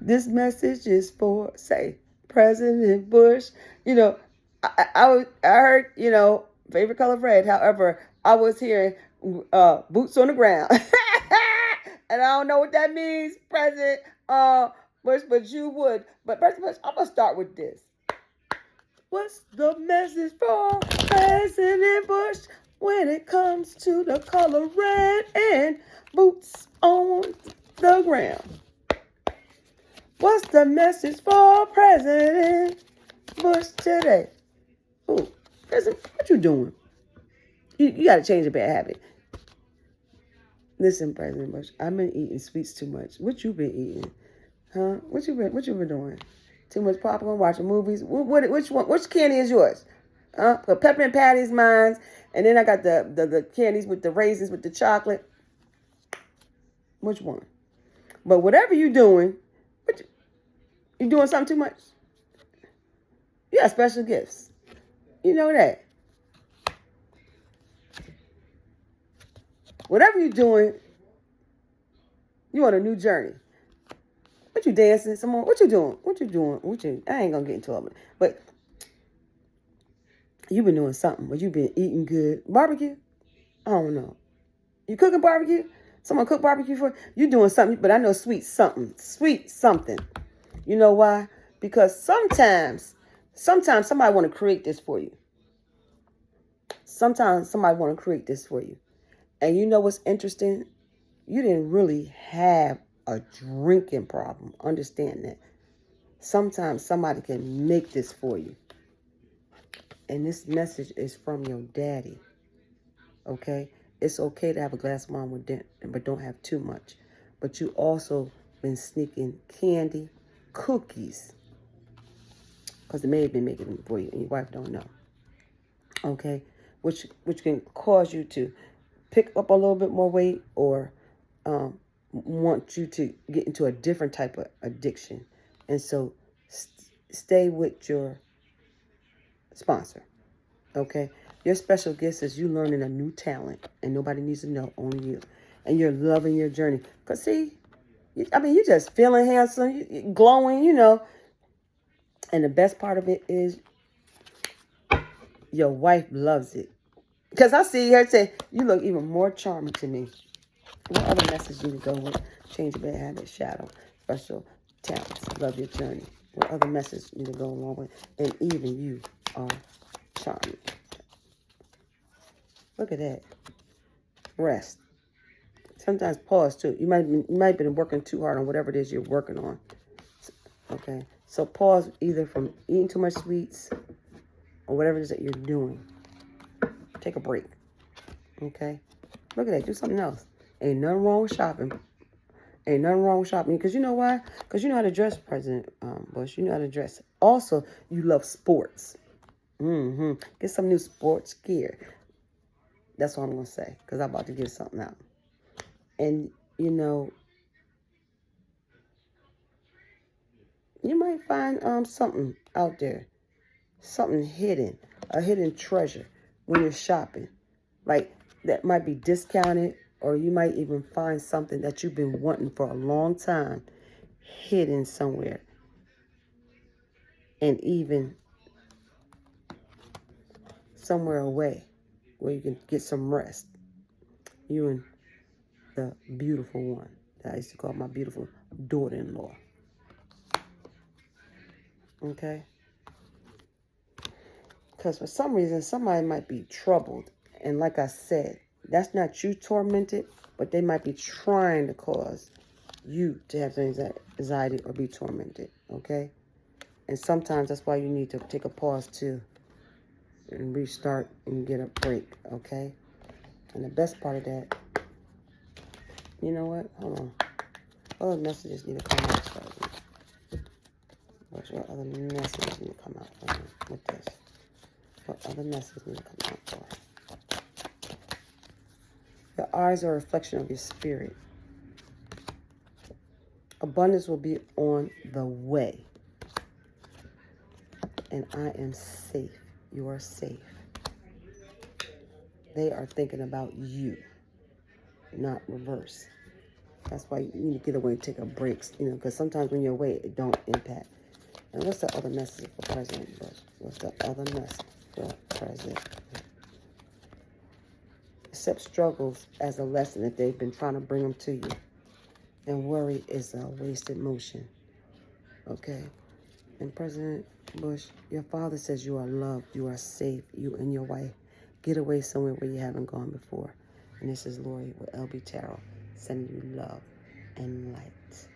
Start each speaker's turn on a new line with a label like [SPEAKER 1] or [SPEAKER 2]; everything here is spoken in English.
[SPEAKER 1] This message is for, say, President Bush. You know, I heard, favorite color red. However, I was hearing boots on the ground. And I don't know what that means, President Bush, but you would. But President Bush, I'm going to start with this. What's the message for President Bush when it comes to the color red and boots on the ground? What's the message for President Bush today? Ooh, President, what you doing? You got to change a bad habit. Listen, President Bush, I've been eating sweets too much. What you been eating? Huh? What you been doing? Too much popcorn, watching movies. Which one? Which candy is yours? The peppermint patties, mine, and then I got the candies with the raisins with the chocolate. Which one? But whatever you doing, you doing something too much. You got special gifts. You know that. Whatever you're doing, you on a new journey. What you dancing some more? What you doing? I ain't gonna get into all of it. But you been doing something. But you been eating good. Barbecue? I don't know. You cooking barbecue? Someone cook barbecue for you? You doing something, but I know sweet something. Sweet something. You know why? Because sometimes somebody want to create this for you. Sometimes somebody want to create this for you. And you know what's interesting? You didn't really have a drinking problem. Understand that. Sometimes somebody can make this for you. And this message is from your daddy. Okay? It's okay to have a glass of wine with dinner, but don't have too much. But you also been sneaking candy, cookies. Because they may have been making them for you and your wife don't know. Okay? Which can cause you to pick up a little bit more weight or want you to get into a different type of addiction. And so stay with your sponsor. Okay? Your special gift is you learning a new talent and nobody needs to know, only you. And you're loving your journey. Because see, you're just feeling handsome, you're glowing, And the best part of it is your wife loves it. Because I see her say, you look even more charming to me. What other message do you go with? Change your bad habit, shadow, special talents, love your journey. What other message do you go along with? And even you are charming. Look at that. Rest. Sometimes pause too. You might have been working too hard on whatever it is you're working on. Okay. So pause either from eating too much sweets or whatever it is that you're doing. Take a break. Okay. Look at that. Do something else. Ain't nothing wrong with shopping. Ain't nothing wrong with shopping. Because you know why? Because you know how to dress, President Bush. You know how to dress. Also, you love sports. Get some new sports gear. That's what I'm going to say. Because I'm about to get something out. And, you might find something out there. Something hidden. A hidden treasure when you're shopping. Like, that might be discounted. Or you might even find something that you've been wanting for a long time. Hidden somewhere. And even somewhere away. Where you can get some rest. You and the beautiful one. That I used to call my beautiful daughter-in-law. Okay? Because for some reason, somebody might be troubled. And like I said, that's not you tormented, but they might be trying to cause you to have anxiety or be tormented. Okay? And sometimes that's why you need to take a pause too. And restart and get a break. Okay? And the best part of that, you know what? Hold on. Other messages need to come out for me. What other messages need to come out for me with this? What other messages need to come out for? Your eyes are a reflection of your spirit. Abundance will be on the way. And I am safe. You are safe. They are thinking about you, not reverse. That's why you need to get away and take a break, because sometimes when you're away, it don't impact. And what's the other message for President Bush? What's the other message for President? Accept struggles as a lesson if they've been trying to bring them to you. And worry is a wasted motion. Okay? And President Bush, your father says you are loved, you are safe, you and your wife. Get away somewhere where you haven't gone before. And this is Lori with LB Tarot, sending you love and light.